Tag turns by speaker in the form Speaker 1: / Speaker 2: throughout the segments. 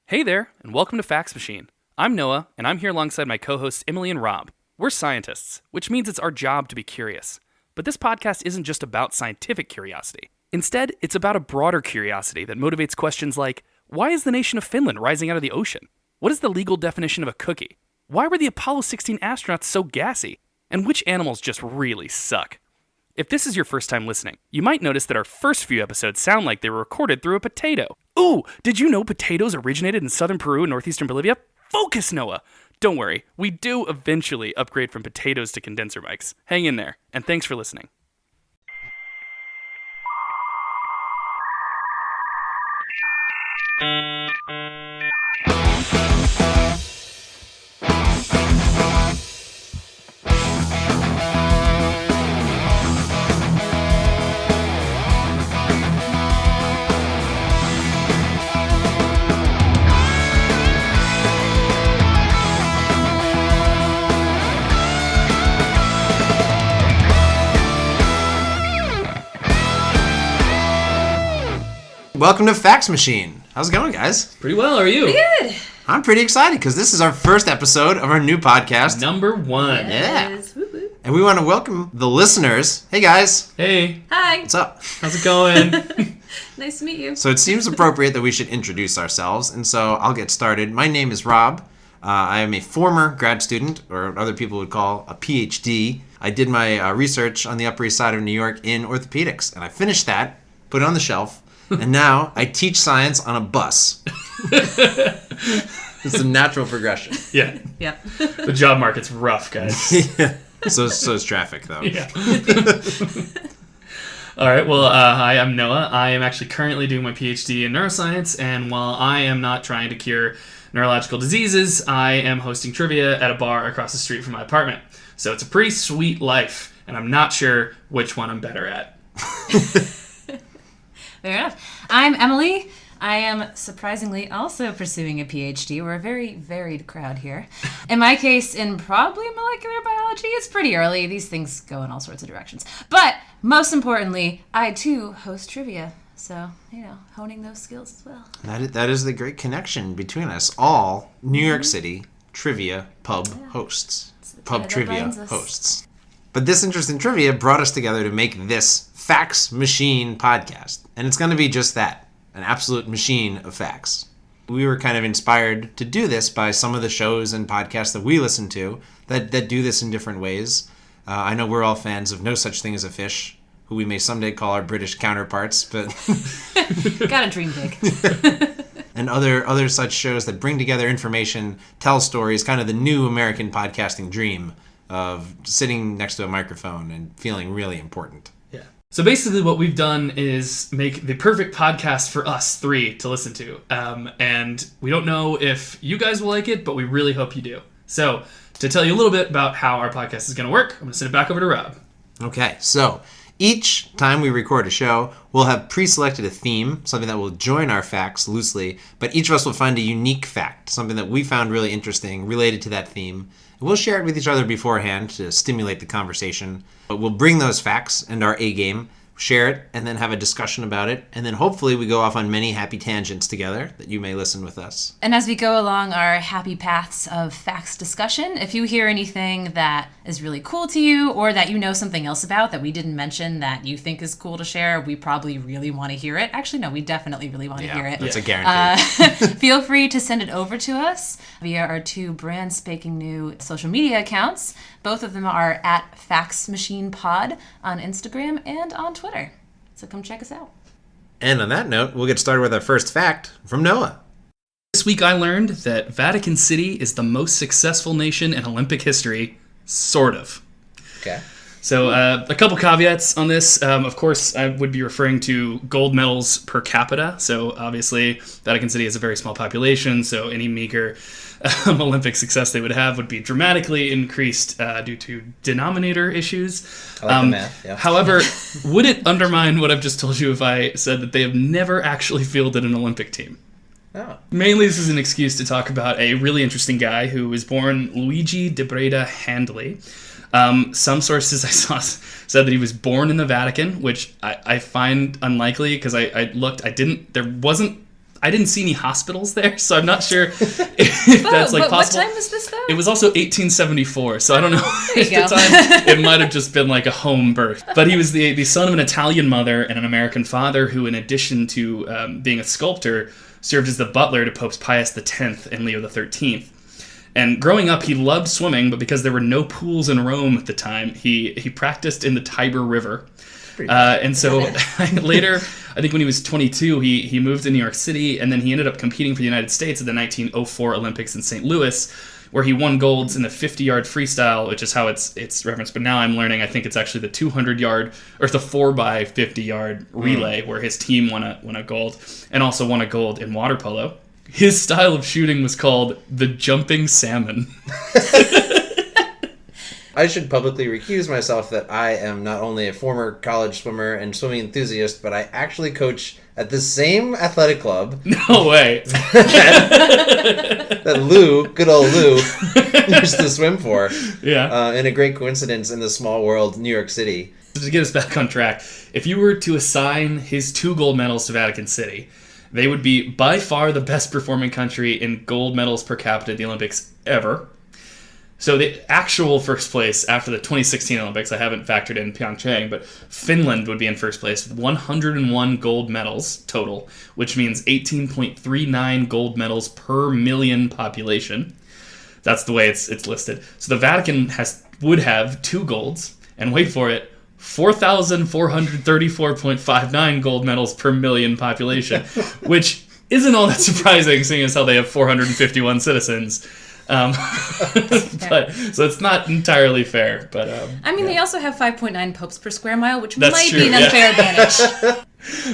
Speaker 1: Hey there, and welcome to Fax Machine. I'm Noah, and I'm here alongside my co-hosts Emily and Rob. We're scientists, which means it's our job to be curious. But this podcast isn't just about scientific curiosity. Instead, it's about a broader curiosity that motivates questions like, why is the nation of Finland rising out of the ocean? What is the legal definition of a cookie? Why were the Apollo 16 astronauts so gassy? And which animals just really suck? If this is your first time listening, you might notice that our first few episodes sound like they were recorded through a potato. Ooh, did you know potatoes originated in southern Peru and northeastern Bolivia? Focus, Noah! Don't worry, we do eventually upgrade from potatoes to condenser mics. Hang in there, and thanks for listening.
Speaker 2: Welcome to Fax Machine. How's it going, guys?
Speaker 1: Pretty well, how are you?
Speaker 3: Pretty good.
Speaker 2: I'm pretty excited because this is our first episode of our new podcast.
Speaker 1: Number 1.
Speaker 3: Yes. Woo woo.
Speaker 2: And we want to welcome the listeners. Hey, guys.
Speaker 1: Hey,
Speaker 3: Hi.
Speaker 2: What's up?
Speaker 1: how's it going?
Speaker 3: Nice to meet you.
Speaker 2: So it seems appropriate that we should introduce ourselves, and so I'll get started. My name is Rob. I am a former grad student, or what other people would call a PhD. I did my research on the Upper East Side of New York in orthopedics, and I finished that, put it on the shelf, and now I teach science on a bus. It's a natural progression.
Speaker 1: Yeah,
Speaker 3: Yep.
Speaker 1: the job market's rough, guys.
Speaker 2: Yeah. So is traffic, though.
Speaker 1: Yeah. All right, well, hi, I'm Noah. I am actually currently doing my PhD in neuroscience, and while I am not trying to cure neurological diseases, I am hosting trivia at a bar across the street from my apartment. So it's a pretty sweet life, and I'm not sure which one I'm better at.
Speaker 3: Fair enough. I'm Emily. I am surprisingly also pursuing a PhD. We're a very varied crowd here. In my case, in probably molecular biology. It's pretty early. These things go in all sorts of directions. But most importantly, I too host trivia. So, honing those skills as well.
Speaker 2: That is the great connection between us all. New York City trivia pub hosts. Pub
Speaker 3: that
Speaker 2: trivia
Speaker 3: binds us.
Speaker 2: hosts. But this interest in trivia brought us together to make this Fax Machine podcast. And it's going to be just that, an absolute machine of facts. We were kind of inspired to do this by some of the shows and podcasts that we listen to that do this in different ways. I know we're all fans of No Such Thing as a Fish, who we may someday call our British counterparts, but
Speaker 3: Gotta dream big.
Speaker 2: and other such shows that bring together information, tell stories, kind of the new American podcasting dream of sitting next to a microphone and feeling really important.
Speaker 1: Yeah. So basically what we've done is make the perfect podcast for us three to listen to. And we don't know if you guys will like it, but we really hope you do. So to tell you a little bit about how our podcast is going to work, I'm going to send it back over to Rob.
Speaker 2: Okay, so each time we record a show, we'll have pre-selected a theme, something that will join our facts loosely, but each of us will find a unique fact, something that we found really interesting related to that theme. And we'll share it with each other beforehand to stimulate the conversation. But we'll bring those facts and our A game, share it, and then have a discussion about it. And then hopefully we go off on many happy tangents together that you may listen with us.
Speaker 3: And as we go along our happy paths of facts discussion, if you hear anything that is really cool to you or that you know something else about that we didn't mention that you think is cool to share, we probably really want to hear it. Actually, no, we definitely really want to hear it.
Speaker 2: That's a guarantee.
Speaker 3: Feel free to send it over to us via our two brand spanking new social media accounts. Both of them are at Fax Machine Pod on Instagram and on Twitter. So come check us out.
Speaker 2: And on that note, we'll get started with our first fact from Noah.
Speaker 1: This week I learned that Vatican City is the most successful nation in Olympic history. Sort of.
Speaker 2: Okay.
Speaker 1: So a couple caveats on this. Of course, I would be referring to gold medals per capita. So obviously, Vatican City has a very small population, so any meager Olympic success they would have would be dramatically increased due to denominator issues.
Speaker 4: I like the math, yeah.
Speaker 1: However, would it undermine what I've just told you if I said that they have never actually fielded an Olympic team?
Speaker 4: Oh.
Speaker 1: Mainly, this is an excuse to talk about a really interesting guy who was born Luigi de Breda Handley. Some sources I saw said that he was born in the Vatican, which I find unlikely because I looked. I didn't see any hospitals there, so I'm not sure if that's like possible.
Speaker 3: What time was this though?
Speaker 1: It was also 1874, so I don't know if
Speaker 3: you go.
Speaker 1: the time it might have just been like a home birth. But he was the son of an Italian mother and an American father who, in addition to being a sculptor, served as the butler to Popes Pius X and Leo XIII. And growing up, he loved swimming, but because there were no pools in Rome at the time, he practiced in the Tiber River. And so later, I think when he was 22, he moved to New York City, and then he ended up competing for the United States at the 1904 Olympics in St. Louis, where he won golds in the 50-yard freestyle, which is how it's referenced. But now I'm learning, I think it's actually the 200-yard or the 4x50-yard relay, where his team won a gold, and also won a gold in water polo. His style of shooting was called the jumping salmon.
Speaker 2: I should publicly recuse myself that I am not only a former college swimmer and swimming enthusiast, but I actually coach at the same athletic club.
Speaker 1: No way.
Speaker 2: that Lou, good old Lou, used to swim for.
Speaker 1: Yeah.
Speaker 2: In a great coincidence in the small world, New York City.
Speaker 1: To get us back on track, if you were to assign his 2 gold medals to Vatican City, they would be by far the best performing country in gold medals per capita at the Olympics ever. So the actual first place after the 2016 Olympics, I haven't factored in Pyeongchang, but Finland would be in first place with 101 gold medals total, which means 18.39 gold medals per million population. That's the way it's listed. So the Vatican would have 2 golds, and wait for it, 4,434.59 gold medals per million population, which isn't all that surprising, seeing as how they have 451 citizens. But so it's not entirely fair, but
Speaker 3: they also have 5.9 popes per square mile, which
Speaker 1: That's
Speaker 3: might
Speaker 1: true,
Speaker 3: be an unfair advantage.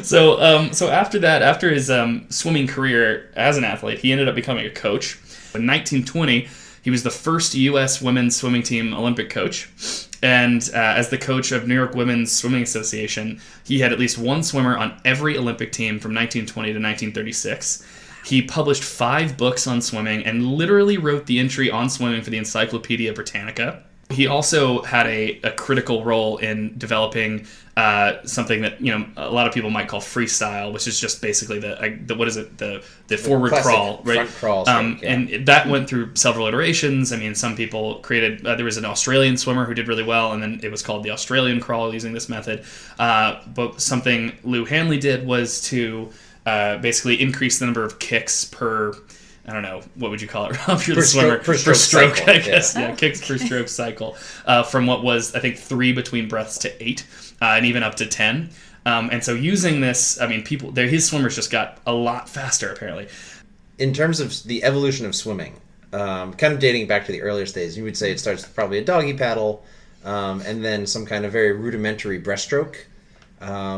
Speaker 1: So after his swimming career as an athlete, he ended up becoming a coach. In 1920, he was the first U.S. women's swimming team Olympic coach, and as the coach of New York Women's Swimming Association, he had at least one swimmer on every Olympic team from 1920 to 1936. He published 5 books on swimming and literally wrote the entry on swimming for the Encyclopedia Britannica. He also had a critical role in developing something that a lot of people might call freestyle, which is just basically the forward crawl, right?
Speaker 2: Front crawl. Stroke, yeah.
Speaker 1: And that went through several iterations. I mean, some people created. There was an Australian swimmer who did really well, and then it was called the Australian crawl using this method. But something Lou Hanley did was to basically increase the number of kicks per, I don't know, what would you call it, Rob? You're the swimmer.
Speaker 2: Per stroke cycle,
Speaker 1: I guess. Yeah, kicks per stroke cycle. From what was, I think, 3 between breaths to 8, and even up to 10. And so using this, I mean, his swimmers just got a lot faster, apparently.
Speaker 2: In terms of the evolution of swimming, kind of dating back to the earliest days, you would say it starts with probably a doggy paddle, and then some kind of very rudimentary breaststroke.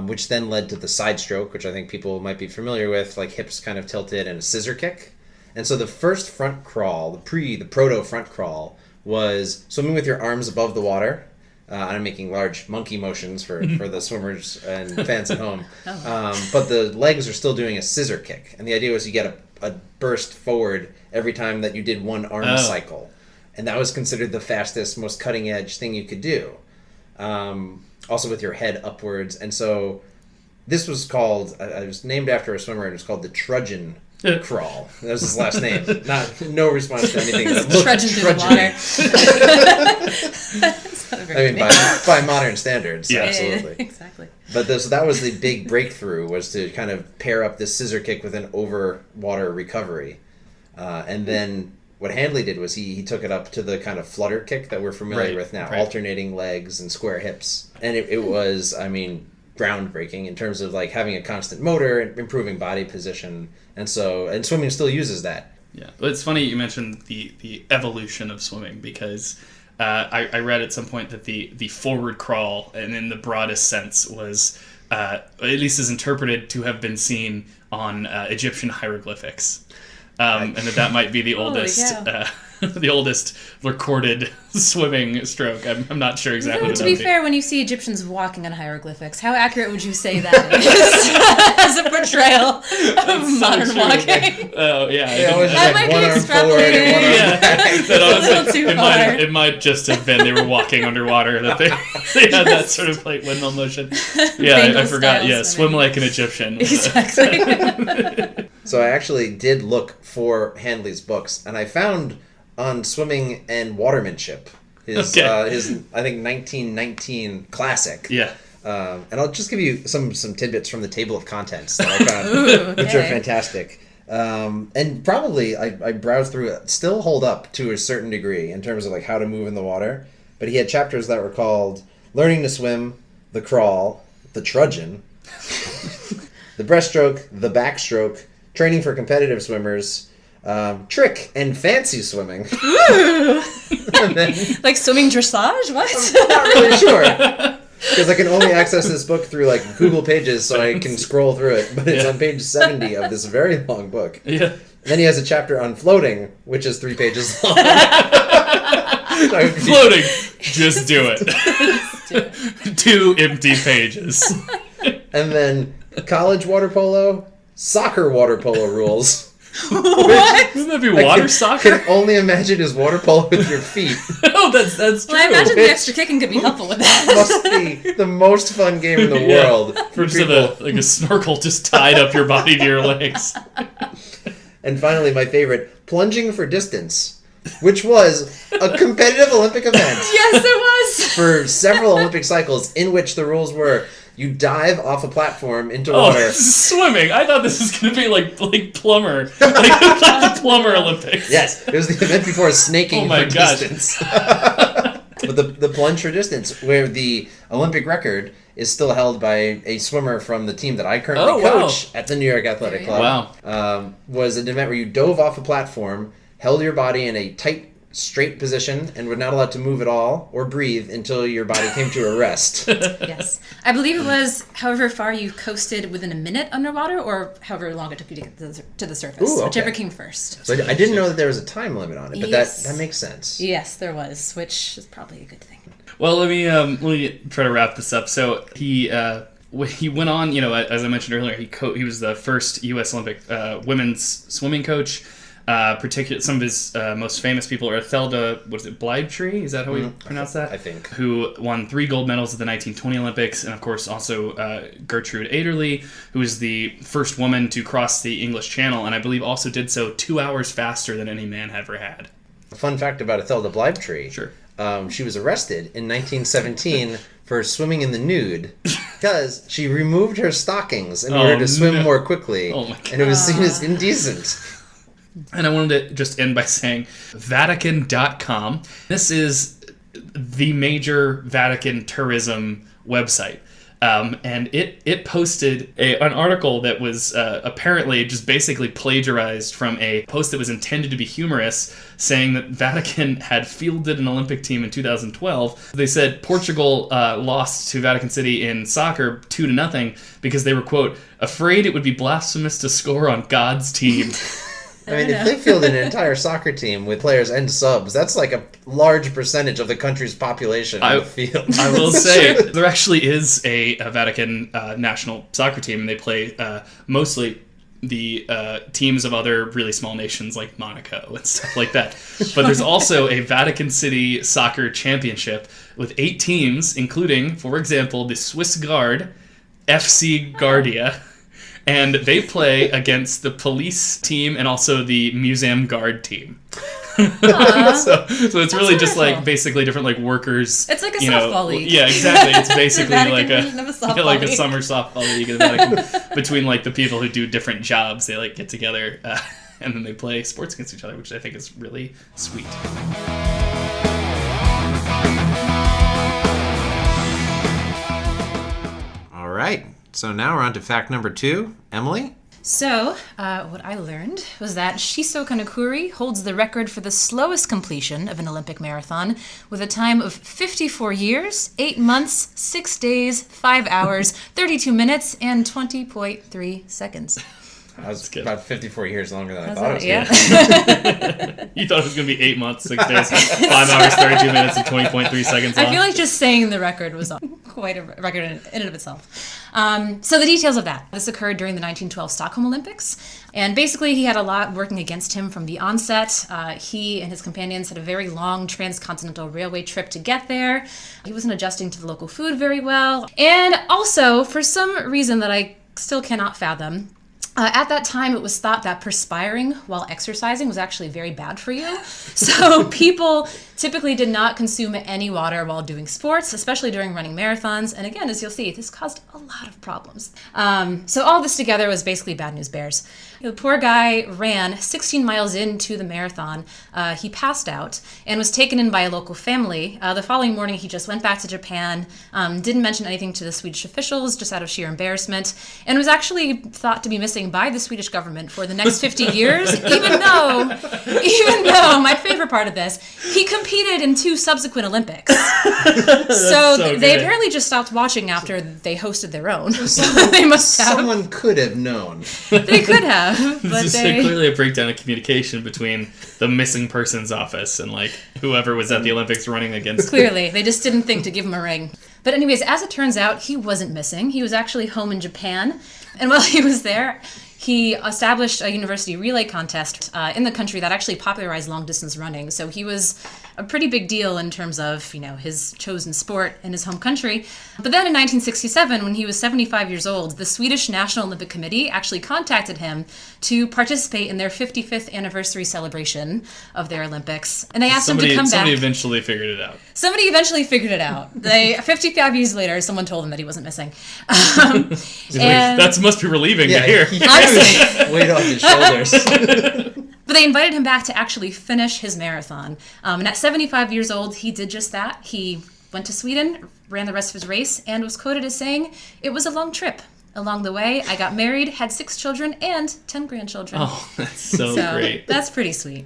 Speaker 2: Which then led to the side stroke, which I think people might be familiar with, like hips kind of tilted and a scissor kick. And so the first front crawl, the proto front crawl, was swimming with your arms above the water. And I'm making large monkey motions for the swimmers and fans at home. But the legs are still doing a scissor kick. And the idea was you get a burst forward every time that you did one arm cycle. And that was considered the fastest, most cutting edge thing you could do. Also with your head upwards. And so this was called, it was named after a swimmer, and it was called the Trudgeon crawl. That was his last name. No response to anything.
Speaker 3: Trudging through the water.
Speaker 2: I mean, by modern standards, yeah, absolutely.
Speaker 3: Yeah, exactly.
Speaker 2: But that was the big breakthrough, was to kind of pair up this scissor kick with an over-water recovery. And then what Handley did was he took it up to the kind of flutter kick that we're familiar with now, alternating legs and square hips. And it was, I mean, groundbreaking in terms of like having a constant motor and improving body position. And swimming still uses that.
Speaker 1: Yeah, well, it's funny you mentioned the evolution of swimming, because I read at some point that the forward crawl, and in the broadest sense, was at least is interpreted to have been seen on Egyptian hieroglyphics. And that might be the oldest recorded swimming stroke. I'm not sure exactly.
Speaker 3: Though, to be fair, when you see Egyptians walking on hieroglyphics, how accurate would you say that is as a portrayal of modern walking?
Speaker 1: Oh yeah,
Speaker 3: that might be extrapolating.
Speaker 1: It might just have been they were walking underwater, that they had that sort of like windmill motion. Yeah, I forgot. Yeah, swim like an Egyptian.
Speaker 3: Exactly.
Speaker 2: So I actually did look for Handley's books, and I found on swimming and watermanship his I think 1919 classic.
Speaker 1: Yeah.
Speaker 2: And I'll just give you some tidbits from the table of contents that I found, which are fantastic. And probably I browsed through it, still hold up to a certain degree in terms of like how to move in the water. But he had chapters that were called Learning to Swim, The Crawl, The Trudgeon, The Breaststroke, The Backstroke, Training for Competitive Swimmers, Trick and Fancy Swimming.
Speaker 3: Ooh!
Speaker 2: And then,
Speaker 3: like swimming dressage? What?
Speaker 2: I'm not really sure. Because I can only access this book through like Google Pages, so I can scroll through it. But it's on page 70 of this very long book.
Speaker 1: Yeah.
Speaker 2: And then he has a chapter on floating, which is 3 pages long.
Speaker 1: Floating. Just do it. 2 empty pages.
Speaker 2: And then college water polo, soccer water polo rules.
Speaker 3: What?
Speaker 1: Wouldn't that be water soccer?
Speaker 2: I can only imagine is water polo with your feet.
Speaker 1: Oh, that's true.
Speaker 3: Well, I imagine the extra kicking could be helpful with that.
Speaker 2: Must be the most fun game in the world for
Speaker 1: Just
Speaker 2: people.
Speaker 1: have a snorkel just tied up your body to your legs.
Speaker 2: And finally, my favorite, plunging for distance, which was a competitive Olympic event.
Speaker 3: Yes, it was.
Speaker 2: For several Olympic cycles in which the rules were you dive off a platform into
Speaker 1: Oh,
Speaker 2: water.
Speaker 1: swimming. I thought this was going to be like plumber. Like the plumber Olympics.
Speaker 2: Yes, it was the event before snaking for distance. But the plunge for distance, where the Olympic record is still held by a swimmer from the team that I currently coach at the New York Athletic Club.
Speaker 1: Wow.
Speaker 2: Was an event where you dove off a platform, held your body in a tight, straight position, and were not allowed to move at all or breathe until your body came to a rest.
Speaker 3: Yes. I believe it was however far you coasted within a minute underwater, or however long it took you to get to the surface.
Speaker 2: Ooh, okay.
Speaker 3: Whichever came first.
Speaker 2: So I didn't know that there was a time limit on it, but that makes sense.
Speaker 3: Yes, there was, which is probably a good thing.
Speaker 1: Well, let me try to wrap this up. So he went on, as I mentioned earlier, he was the first U.S. Olympic women's swimming coach. Some of his most famous people are Thelda, Bleibtree? Is that how we pronounce that?
Speaker 2: I think.
Speaker 1: Who won 3 gold medals at the 1920 Olympics, and of course also Gertrude Ederle, who was the first woman to cross the English Channel, and I believe also did so 2 hours faster than any man ever had.
Speaker 2: A fun fact about Thelda Bleibtree.
Speaker 1: Sure.
Speaker 2: She was arrested in 1917 for swimming in the nude because she removed her stockings in order to swim more quickly.
Speaker 1: Oh my God.
Speaker 2: And it was seen as indecent.
Speaker 1: And I wanted to just end by saying Vatican.com. This is the major Vatican tourism website. And it posted an article that was apparently just basically plagiarized from a post that was intended to be humorous, saying that Vatican had fielded an Olympic team in 2012. They said Portugal lost to Vatican City in soccer 2-0 because they were, quote, afraid it would be blasphemous to score on God's team.
Speaker 2: I mean, if they fielded an entire soccer team with players and subs, that's like a large percentage of the country's population on the field.
Speaker 1: I will say, there actually is a Vatican national soccer team, and they play mostly the teams of other really small nations like Monaco and stuff like that. But there's also a Vatican City Soccer Championship with 8 teams, including, for example, the Swiss Guard, FC Guardia. And they play against the police team and also the Museum Guard team. So it's really just like basically different like workers.
Speaker 3: It's like a softball league.
Speaker 1: Yeah, exactly. It's basically like a
Speaker 3: league.
Speaker 1: summer softball league in the Vatican between like the people who do different jobs. They like get together and then they play sports against each other, which I think is really sweet.
Speaker 2: All right. So now we're on to fact number 2. Emily?
Speaker 3: So, what I learned was that Shiso Kanekuri holds the record for the slowest completion of an Olympic marathon with a time of 54 years, 8 months, 6 days, 5 hours, 32 minutes, and 20.3 seconds.
Speaker 2: I was about 54 years longer than I
Speaker 3: How's
Speaker 2: thought it
Speaker 3: that?
Speaker 2: was
Speaker 3: Yeah.
Speaker 2: going
Speaker 1: You thought it was going to be 8 months, 6 days, 5 hours, 32 minutes, and 20.3 seconds long.
Speaker 3: I feel like just saying the record was quite a record in and of itself. So the details of that. This occurred during the 1912 Stockholm Olympics. And basically he had a lot working against him from the onset. He and his companions had a very long transcontinental railway trip to get there. He wasn't adjusting to the local food very well. And also, for some reason that I still cannot fathom, At that time, it was thought that perspiring while exercising was actually very bad for you. So people typically did not consume any water while doing sports, especially during running marathons. And again, as you'll see, this caused a lot of problems. So all this together was basically bad news bears. The poor guy ran 16 miles into the marathon. He passed out and was taken in by a local family. The following morning, he just went back to Japan, didn't mention anything to the Swedish officials, just out of sheer embarrassment, and was actually thought to be missing by the Swedish government for the next 50 years, even though, my favorate part of this, he competed in 2 subsequent Olympics. so they apparently just stopped watching after they hosted their own. So they must have.
Speaker 4: Someone could have known.
Speaker 3: They could have. But
Speaker 1: This is clearly a breakdown of communication between the missing persons office and like whoever was at the Olympics running against.
Speaker 3: Clearly, they just didn't think to give him a ring. But anyways, as it turns out, he wasn't missing. He was actually home in Japan. And while he was there, he established a university relay contest in the country that actually popularized long-distance running. So he was a pretty big deal in terms of, his chosen sport in his home country. But then in 1967, when he was 75 years old, the Swedish National Olympic Committee actually contacted him to participate in their 55th anniversary celebration of their Olympics. And they asked him to come back.
Speaker 1: Somebody eventually figured it out.
Speaker 3: 55 years later, someone told him that he wasn't missing.
Speaker 1: That must be relieving to hear.
Speaker 3: Honestly.
Speaker 4: Weight off his shoulders.
Speaker 3: But they invited him back to actually finish his marathon. And at 75 years old, he did just that. He went to Sweden, ran the rest of his race, and was quoted as saying, "It was a long trip. Along the way, I got married, had 6 children, and 10 grandchildren."
Speaker 1: Oh, that's so great.
Speaker 3: That's pretty sweet.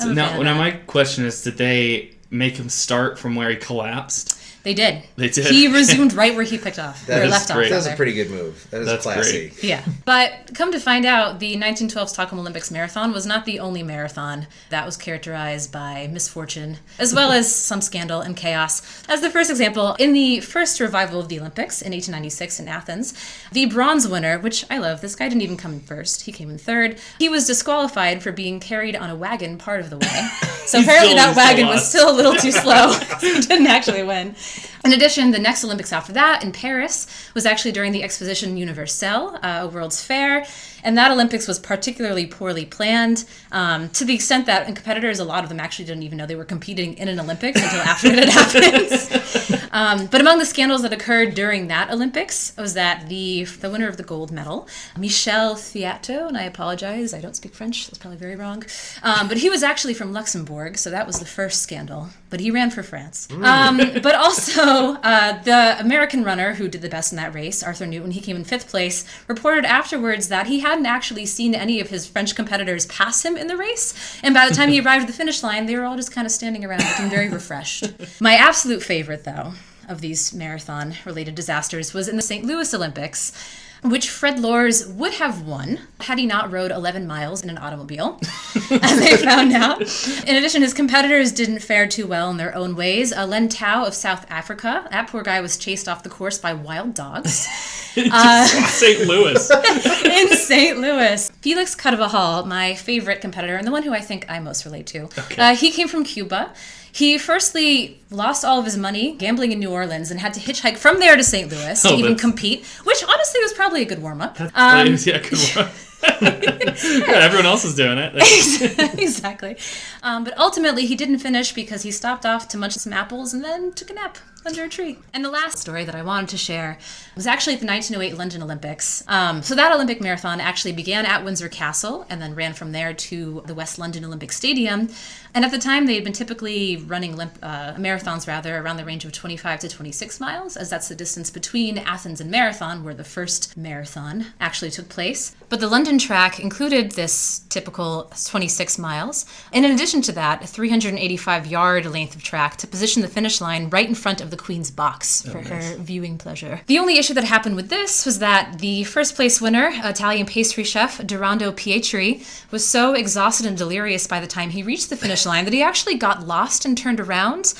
Speaker 1: Now, my question is, did they make him start from where he collapsed?
Speaker 3: They did.
Speaker 1: They did.
Speaker 3: He resumed right where he picked off. Left off.
Speaker 4: That's a pretty good move. That's classy.
Speaker 1: Great.
Speaker 3: Yeah. But come to find out, the 1912 Stockholm Olympics marathon was not the only marathon that was characterized by misfortune, as well as some scandal and chaos. As the first example, in the first revival of the Olympics in 1896 in Athens, the bronze winner, which I love, this guy didn't even come in first, he came in third, he was disqualified for being carried on a wagon part of the way. So apparently that wagon was still a little too slow. He didn't actually win. In addition, the next Olympics after that in Paris was actually during the Exposition Universelle, a World's Fair, and that Olympics was particularly poorly planned to the extent that competitors, a lot of them actually didn't even know they were competing in an Olympics until after it had happened. But among the scandals that occurred during that Olympics was that the winner of the gold medal, Michel Theato, and I apologize, I don't speak French, that's probably very wrong, but he was actually from Luxembourg, so that was the first scandal, but he ran for France. But also, the American runner who did the best in that race, Arthur Newton, he came in 5th place, reported afterwards that he hadn't actually seen any of his French competitors pass him in the race, and by the time he arrived at the finish line, they were all just kind of standing around looking very refreshed. My absolute favorite, though, of these marathon-related disasters was in the St. Louis Olympics, which Fred Lors would have won had he not rode 11 miles in an automobile, as they found out. In addition, his competitors didn't fare too well in their own ways. Len Tao of South Africa, that poor guy was chased off the course by wild dogs.
Speaker 1: St. Louis.
Speaker 3: In St. Louis. Felix Carvajal, my favorite competitor, and the one who I think I most relate to, he came from Cuba. He firstly lost all of his money gambling in New Orleans and had to hitchhike from there to St. Louis to even compete, which honestly was probably a good warm-up.
Speaker 1: Good warm-up. Everyone else is doing it.
Speaker 3: Exactly. But ultimately, he didn't finish because he stopped off to munch some apples and then took a nap under a tree. And the last story that I wanted to share was actually at the 1908 London Olympics. So that Olympic marathon actually began at Windsor Castle and then ran from there to the West London Olympic Stadium. And at the time, they had been typically running marathons around the range of 25 to 26 miles, as that's the distance between Athens and Marathon, where the first marathon actually took place. But the London track included this typical 26 miles. And in addition to that, a 385-yard length of track to position the finish line right in front of the Queen's box for her viewing pleasure. The only issue that happened with this was that the first place winner, Italian pastry chef Durando Pietri, was so exhausted and delirious by the time he reached the finish line that he actually got lost and turned around,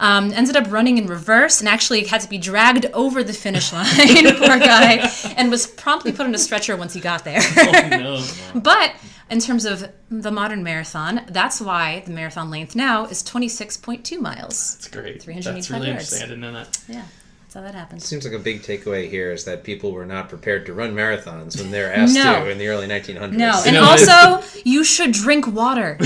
Speaker 3: ended up running in reverse, and actually had to be dragged over the finish line, poor guy, and was promptly put on a stretcher once he got there.
Speaker 1: Oh, no.
Speaker 3: But in terms of the modern marathon, that's why the marathon length now is 26.2 miles.
Speaker 1: That's great.
Speaker 3: 385
Speaker 1: That's really
Speaker 3: yards.
Speaker 1: interesting. I didn't know that.
Speaker 3: Yeah. how that happens.
Speaker 4: Seems like a big takeaway here is that people were not prepared to run marathons when they're asked to in the early 1900s.
Speaker 3: No, and also, you should drink water.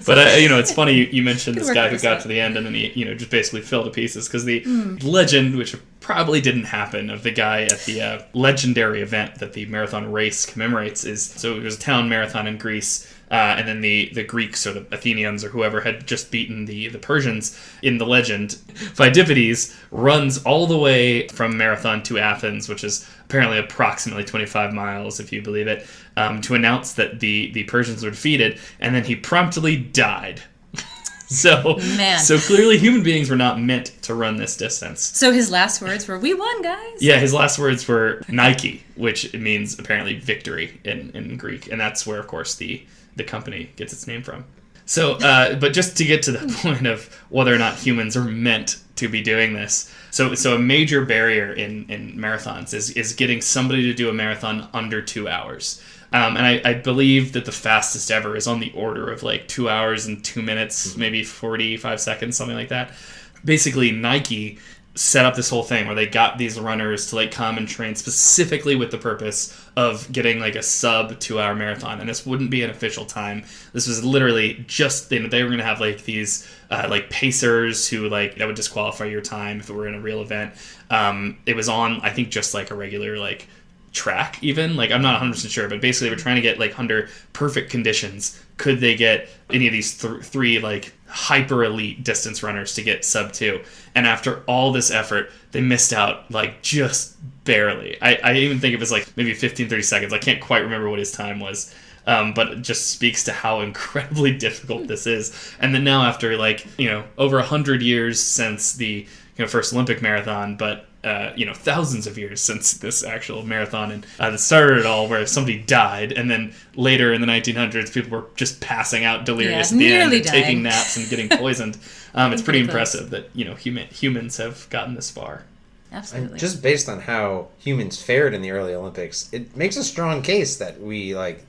Speaker 1: But, it's funny you mentioned this guy who got to the end and then he, just basically fell to pieces because the legend, which probably didn't happen, of the guy at the legendary event that the marathon race commemorates so it was a town marathon in Greece. And then the Greeks or the Athenians or whoever had just beaten the Persians in the legend. Pheidippides runs all the way from Marathon to Athens, which is apparently approximately 25 miles, if you believe it, to announce that the Persians were defeated, and then he promptly died. So clearly human beings were not meant to run this distance.
Speaker 3: So his last words were, "We won, guys."
Speaker 1: Yeah, his last words were Nike, which means apparently victory in Greek. And that's where, of course, the company gets its name from. So, but just to get to the point of whether or not humans are meant to be doing this. So a major barrier in marathons is getting somebody to do a marathon under 2 hours. And I believe that the fastest ever is on the order of like 2 hours and 2 minutes, maybe 45 seconds, something like that. Basically, Nike set up this whole thing where they got these runners to like come and train specifically with the purpose of getting like a sub 2 hour marathon. And this wouldn't be an official time. This was literally just, they were going to have like these like pacers who like, that would disqualify your time if it were in a real event. It was on, I think, just like a regular like track even, like I'm not 100% sure, but basically we're trying to get like under perfect conditions, could they get any of these three like hyper elite distance runners to get sub 2, and after all this effort they missed out like just barely. I even think it was like maybe 15-30 seconds. I can't quite remember what his time was, but it just speaks to how incredibly difficult this is. And then now after like over 100 years since the first Olympic marathon, but thousands of years since this actual marathon, and that started it all where somebody died, and then later in the 1900s people were just passing out delirious at the end and taking naps and getting poisoned. It's pretty impressive that humans have gotten this far.
Speaker 3: Absolutely.
Speaker 4: And just based on how humans fared in the early Olympics, it makes a strong case that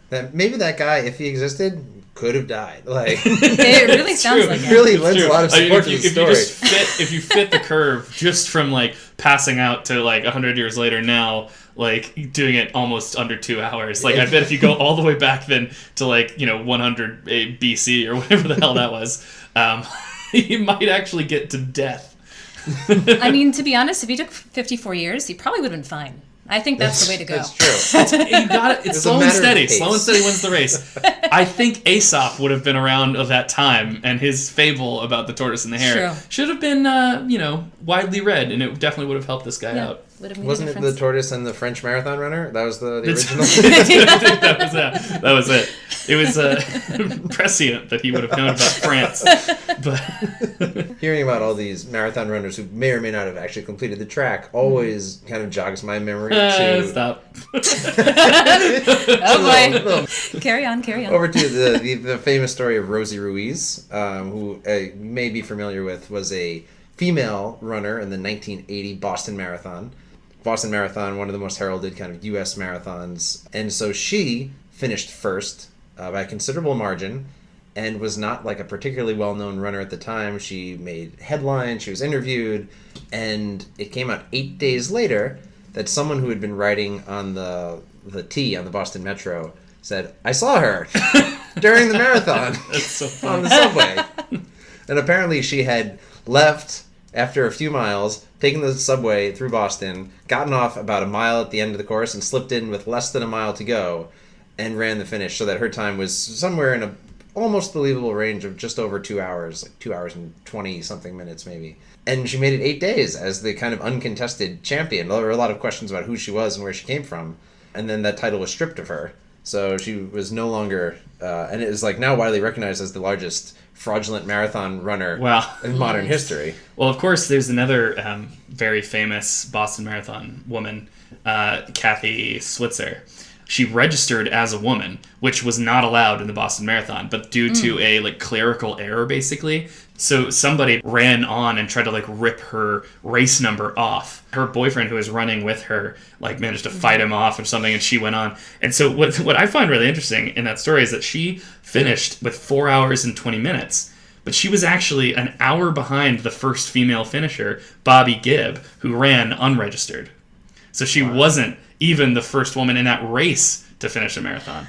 Speaker 4: that maybe that guy, if he existed, could have died. Like
Speaker 3: it really sounds like
Speaker 4: it. Really lends a lot of support to the story.
Speaker 1: If you fit the curve just from like passing out to like 100 years later now, like doing it almost under 2 hours. Like I bet if you go all the way back then to like 100 BC or whatever the hell that was, you might actually get to death.
Speaker 3: I mean, to be honest, if you took 54 years, you probably would have been fine. I think that's the way to go.
Speaker 4: That's true.
Speaker 1: You got it. It's slow and steady. Slow and steady wins the race. I think Aesop would have been around at that time, and his fable about the tortoise and the hare should have been, widely read, and it definitely would have helped this guy out.
Speaker 4: Wasn't it the tortoise and the French marathon runner? That was the original?
Speaker 1: That was it. It was prescient that he would have known about France. But
Speaker 4: hearing about all these marathon runners who may or may not have actually completed the track always kind of jogs my memory to...
Speaker 1: Stop.
Speaker 3: Oh boy. Carry on.
Speaker 4: Over to the famous story of Rosie Ruiz, who you may be familiar with, was a female runner in the 1980 Boston Marathon. Boston Marathon, one of the most heralded kind of U.S. marathons. And so she finished first by a considerable margin and was not like a particularly well-known runner at the time. She made headlines, she was interviewed, and it came out 8 days later that someone who had been riding on the T on the Boston Metro said, "I saw her during the marathon on the subway." And apparently she had left after a few miles, taken the subway through Boston, gotten off about a mile at the end of the course, and slipped in with less than a mile to go, and ran the finish, so that her time was somewhere in a almost believable range of just over 2 hours, like 2 hours and 20-something minutes maybe. And she made it 8 days as the kind of uncontested champion. There were a lot of questions about who she was and where she came from, and then that title was stripped of her. So she was no longer, and it is like now widely recognized as the largest fraudulent marathon runner in modern history.
Speaker 1: Well, of course, there's another very famous Boston Marathon woman, Kathy Switzer. She registered as a woman, which was not allowed in the Boston Marathon, but due to a clerical error, basically. So somebody ran on and tried to rip her race number off. Her boyfriend, who was running with her, managed to fight him off or something, and she went on. And so what I find really interesting in that story is that she finished with 4 hours and 20 minutes. but she was actually an hour behind the first female finisher, Bobby Gibb, who ran unregistered. So she wasn't even the first woman in that race to finish a marathon.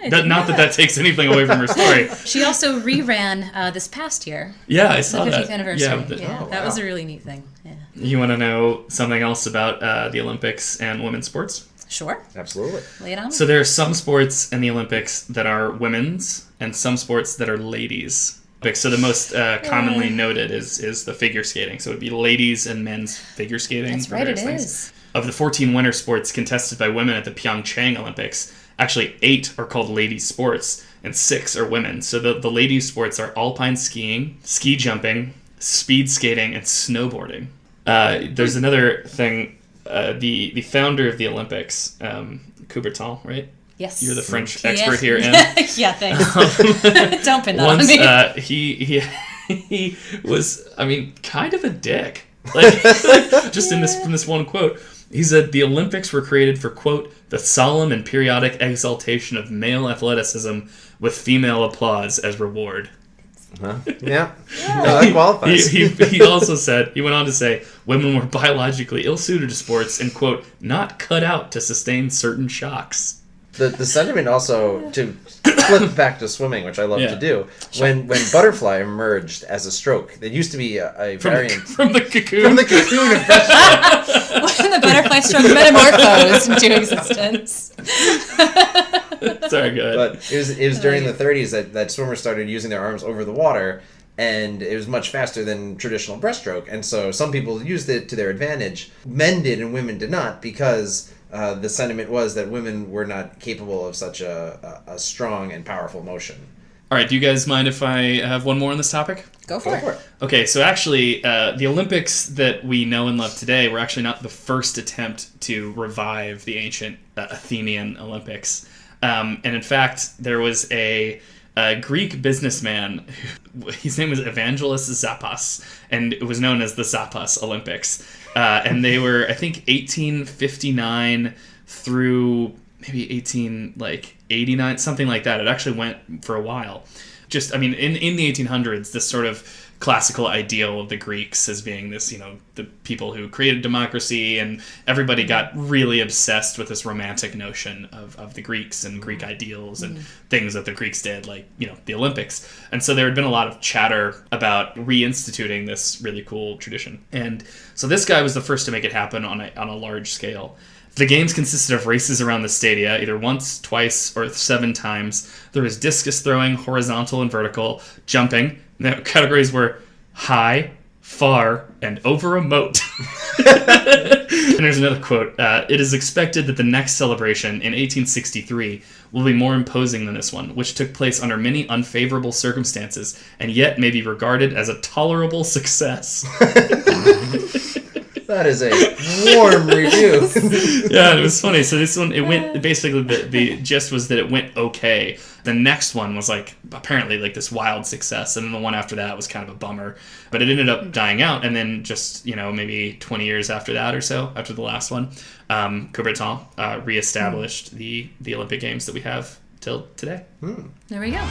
Speaker 1: Not that takes anything away from her story.
Speaker 3: She also reran this past year.
Speaker 1: Yeah, I saw
Speaker 3: the
Speaker 1: that.
Speaker 3: 50th anniversary.
Speaker 1: Yeah,
Speaker 3: That was a really neat thing. Yeah.
Speaker 1: You want to know something else about the Olympics and women's sports?
Speaker 3: Sure.
Speaker 4: Absolutely.
Speaker 3: Lay it on.
Speaker 1: So there are some sports in the Olympics that are women's and some sports that are ladies. So the most commonly noted is the figure skating. So it would be ladies and men's figure skating.
Speaker 3: That's right, it
Speaker 1: things.
Speaker 3: is.
Speaker 1: Of the 14 winter sports contested by women at the Pyeongchang Olympics, actually 8 are called ladies sports and 6 are women. So the ladies sports are alpine skiing, ski jumping, speed skating, and snowboarding. There's another thing. The founder of the Olympics, Coubertin, right?
Speaker 3: Yes.
Speaker 1: You're the French expert here, Em.
Speaker 3: Yeah, thanks. Don't pin that on me.
Speaker 1: He was, kind of a dick. Like just from this one quote, he said the Olympics were created for, quote, the solemn and periodic exaltation of male athleticism with female applause as reward.
Speaker 4: Yeah. No, that qualifies.
Speaker 1: He also said, he went on to say, women were biologically ill-suited to sports and, quote, not cut out to sustain certain shocks.
Speaker 4: The sentiment also, to flip back to swimming, which I love to do, when butterfly emerged as a stroke, there used to be a variant.
Speaker 1: From the cocoon?
Speaker 4: From the cocoon of breaststroke.
Speaker 3: When the butterfly stroke metamorphosed into existence.
Speaker 1: Sorry, go ahead.
Speaker 4: But it was during the 30s that swimmers started using their arms over the water, and it was much faster than traditional breaststroke. And so some people used it to their advantage. Men did and women did not, because the sentiment was that women were not capable of such a strong and powerful motion.
Speaker 1: All right, do you guys mind if I have one more on this topic?
Speaker 3: Go for it.
Speaker 1: Okay, so actually, the Olympics that we know and love today were actually not the first attempt to revive the ancient Athenian Olympics. And in fact, there was a Greek businessman, his name was Evangelos Zappos, and it was known as the Zappos Olympics. And they were, I think, 1859 through maybe 1889, something like that. It actually went for a while. In the 1800s, this sort of classical ideal of the Greeks as being this, the people who created democracy, and everybody got really obsessed with this romantic notion of the Greeks and Greek ideals and things that the Greeks did, like, the Olympics. And so there had been a lot of chatter about reinstituting this really cool tradition. And so this guy was the first to make it happen on a large scale. The games consisted of races around the stadia, either once, twice, or 7 times. There was discus throwing, horizontal and vertical, jumping. The categories were high, far, and over a moat. And there's another quote. It is expected that the next celebration in 1863 will be more imposing than this one, which took place under many unfavorable circumstances, and yet may be regarded as a tolerable success.
Speaker 4: That is a warm review.
Speaker 1: Yeah, it was funny. So this one, it went, basically the gist was that it went okay. The next one was apparently this wild success, and then the one after that was kind of a bummer. But it ended up dying out, and then just, maybe 20 years after that or so, after the last one, Coubertin reestablished the Olympic Games that we have till today.
Speaker 3: There we go.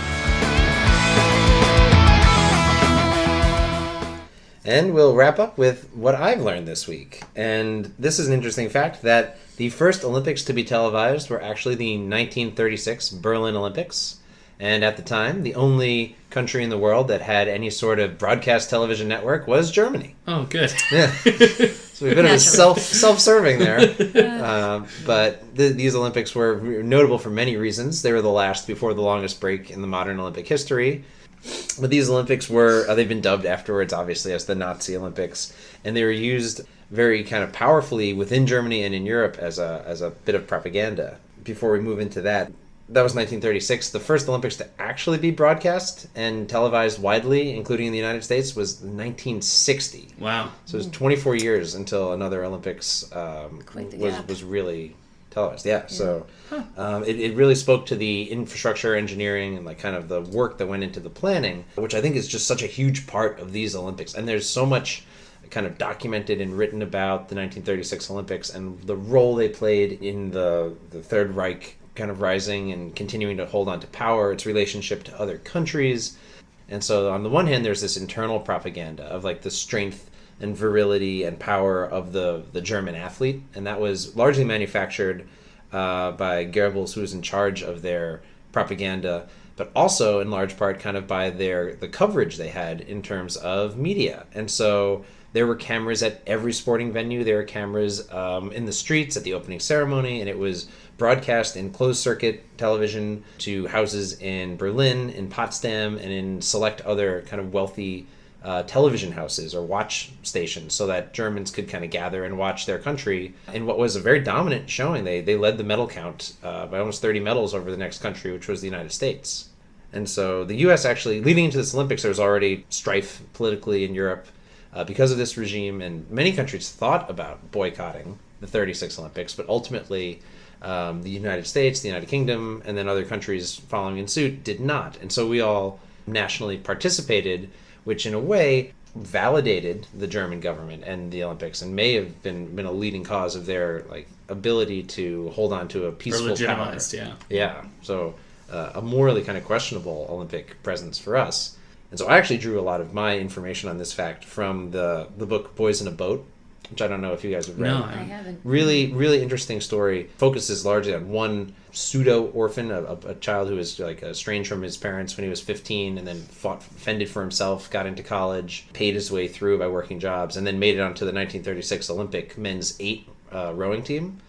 Speaker 4: And we'll wrap up with what I've learned this week. And this is an interesting fact that the first Olympics to be televised were actually the 1936 Berlin Olympics. And at the time, the only country in the world that had any sort of broadcast television network was Germany.
Speaker 1: Oh, good.
Speaker 4: Yeah. So we've been a bit self-serving there. But these Olympics were notable for many reasons. They were the last before the longest break in the modern Olympic history. But these Olympics they've been dubbed afterwards, obviously, as the Nazi Olympics. And they were used very kind of powerfully within Germany and in Europe as a bit of propaganda. Before we move into that was 1936. The first Olympics to actually be broadcast and televised widely, including in the United States, was 1960.
Speaker 1: Wow.
Speaker 4: So it was 24 years until another Olympics was really televised. Yeah. So it really spoke to the infrastructure, engineering, and kind of the work that went into the planning, which I think is just such a huge part of these Olympics. And there's so much kind of documented and written about the 1936 Olympics and the role they played in the Third Reich kind of rising and continuing to hold on to power, its relationship to other countries. And so on the one hand, there's this internal propaganda of like the strength and virility and power of the German athlete. And that was largely manufactured by Goebbels, who was in charge of their propaganda, but also in large part kind of by the coverage they had in terms of media. And so there were cameras at every sporting venue. There were cameras in the streets at the opening ceremony, and it was broadcast in closed-circuit television to houses in Berlin, in Potsdam, and in select other kind of wealthy television houses or watch stations, so that Germans could kind of gather and watch their country in what was a very dominant showing. They led the medal count by almost 30 medals over the next country, which was the United States. And so the U.S. actually, leading into this Olympics, there was already strife politically in Europe because of this regime, and many countries thought about boycotting the 36 Olympics, but ultimately the United States, the United Kingdom, and then other countries following in suit did not. And so we all nationally participated, which in a way validated the German government and the Olympics, and may have been a leading cause of their like ability to hold on to a peaceful
Speaker 1: legitimized,
Speaker 4: power. Yeah. So a morally kind of questionable Olympic presence for us. And so I actually drew a lot of my information on this fact from the book Boys in a Boat, which I don't know if you guys have read.
Speaker 1: No,
Speaker 3: I haven't.
Speaker 4: Really, really interesting story. Focuses largely on one pseudo-orphan, a child who was like estranged from his parents when he was 15, and then fended for himself, got into college, paid his way through by working jobs, and then made it onto the 1936 Olympic men's 8 rowing team.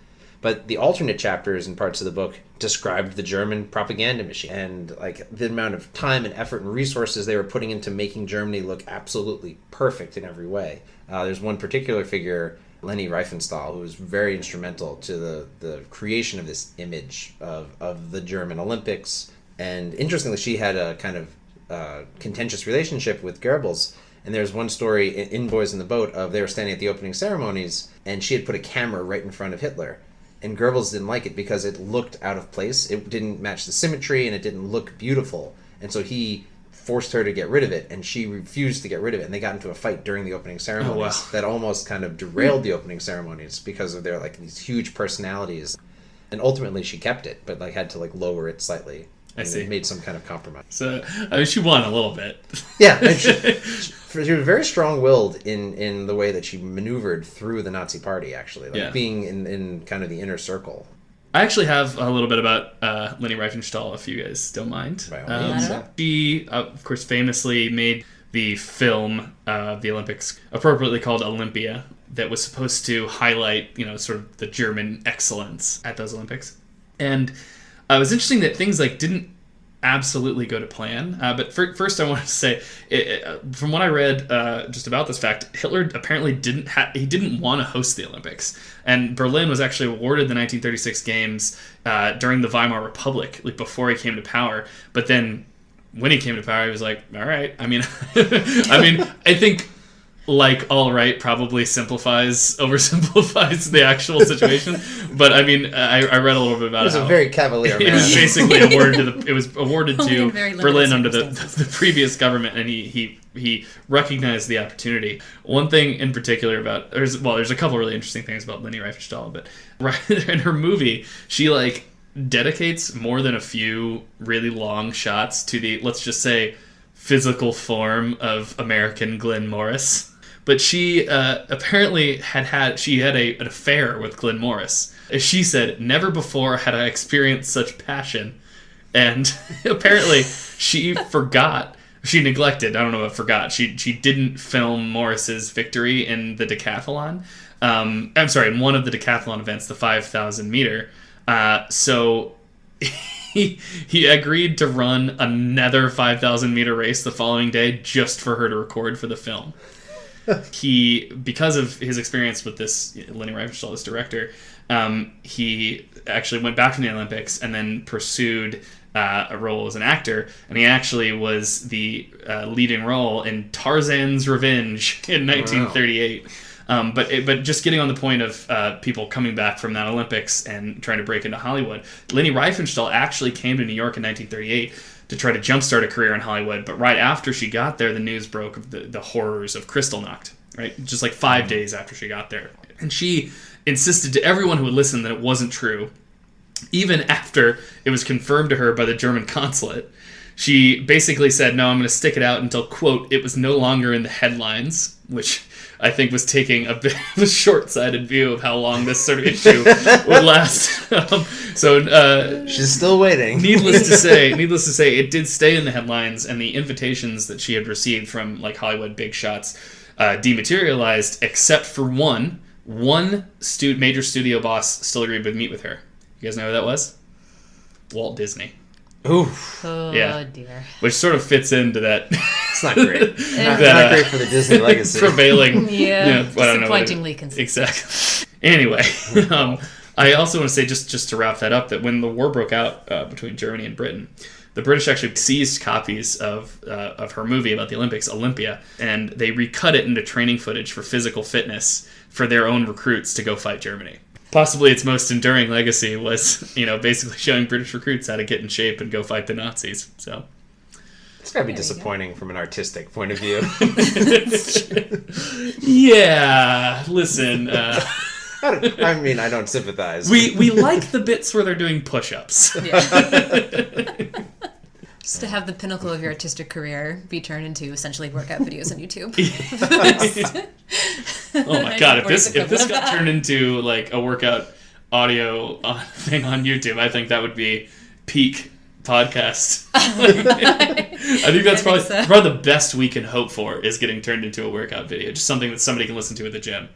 Speaker 4: But the alternate chapters and parts of the book described the German propaganda machine and like the amount of time and effort and resources they were putting into making Germany look absolutely perfect in every way. There's one particular figure, Leni Riefenstahl, who was very instrumental to the creation of this image of the German Olympics. And interestingly, she had a kind of contentious relationship with Goebbels. And there's one story in Boys in the Boat of they were standing at the opening ceremonies, and she had put a camera right in front of Hitler. And Goebbels didn't like it because it looked out of place. It didn't match the symmetry, and it didn't look beautiful. And so he forced her to get rid of it, and she refused to get rid of it. And they got into a fight during the opening ceremonies that almost kind of derailed the opening ceremonies because of their like these huge personalities. And ultimately, she kept it, but like had to like lower it slightly.
Speaker 1: I see.
Speaker 4: Made some kind of compromise.
Speaker 1: So I mean, she won a little bit.
Speaker 4: Yeah, and she was very strong-willed in the way that she maneuvered through the Nazi Party. Actually, like being in kind of the inner circle.
Speaker 1: I actually have a little bit about Leni Riefenstahl, if you guys don't mind.
Speaker 4: By all means.
Speaker 1: She, of course, famously made the film of the Olympics, appropriately called Olympia, that was supposed to highlight, sort of the German excellence at those Olympics. And it was interesting that things like didn't absolutely go to plan. But first, I want to say, from what I read just about this fact, Hitler apparently didn't want to host the Olympics, and Berlin was actually awarded the 1936 Games during the Weimar Republic, like before he came to power. But then, when he came to power, he was like, "All right." I mean, I think. Like, all right, probably oversimplifies the actual situation. But I mean, I read a little bit about it.
Speaker 4: It was a very cavalier man.
Speaker 1: It was basically awarded to Berlin under the previous government, and he recognized the opportunity. One thing in particular there's a couple really interesting things about Leni Riefenstahl, but right in her movie, she like dedicates more than a few really long shots to the, let's just say, physical form of American Glenn Morris. But she apparently had an affair with Glenn Morris. As she said, "Never before had I experienced such passion." And apparently she neglected, I don't know about forgot, she didn't film Morris's victory in the decathlon. In one of the decathlon events, the 5,000 meter. So he agreed to run another 5,000 meter race the following day just for her to record for the film. Because of his experience with this Leni Riefenstahl, this director, he actually went back from the Olympics and then pursued a role as an actor, and he actually was the leading role in Tarzan's Revenge in 1938. Wow. But just getting on the point of people coming back from that Olympics and trying to break into Hollywood, Leni Riefenstahl actually came to New York in 1938 to try to jumpstart a career in Hollywood. But right after she got there, the news broke of the horrors of Kristallnacht, right? Just like 5 days after she got there. And she insisted to everyone who would listen that it wasn't true. Even after it was confirmed to her by the German consulate, She basically said, no, I'm going to stick it out until, quote, it was no longer in the headlines, which I think was taking a bit of a short-sighted view of how long this sort of issue would last.
Speaker 4: She's still waiting.
Speaker 1: Needless to say, it did stay in the headlines, and the invitations that she had received from like Hollywood big shots dematerialized, except for one major studio boss still agreed to meet with her. You guys know who that was? Walt Disney.
Speaker 4: Oof.
Speaker 3: Oh,
Speaker 1: Yeah.
Speaker 3: dear.
Speaker 1: Which sort of fits into that.
Speaker 4: It's not great. Not great for the Disney legacy.
Speaker 1: Prevailing.
Speaker 3: Yeah,
Speaker 1: I don't know what
Speaker 3: disappointingly consistent.
Speaker 1: Exactly. Anyway, I also want to say, just to wrap that up, that when the war broke out between Germany and Britain, the British actually seized copies of her movie about the Olympics, Olympia, and they recut it into training footage for physical fitness for their own recruits to go fight Germany. Possibly its most enduring legacy was, basically showing British recruits how to get in shape and go fight the Nazis. So
Speaker 4: it's gotta be disappointing from an artistic point of view.
Speaker 1: Yeah, listen.
Speaker 4: I mean, I don't sympathize.
Speaker 1: We like the bits where they're doing push-ups.
Speaker 3: Just to have the pinnacle of your artistic career be turned into essentially workout videos on YouTube.
Speaker 1: Oh my god! If this got turned into like a workout audio thing on YouTube, I think that would be peak podcast. I think that's probably the best we can hope for is getting turned into a workout video, just something that somebody can listen to at the gym.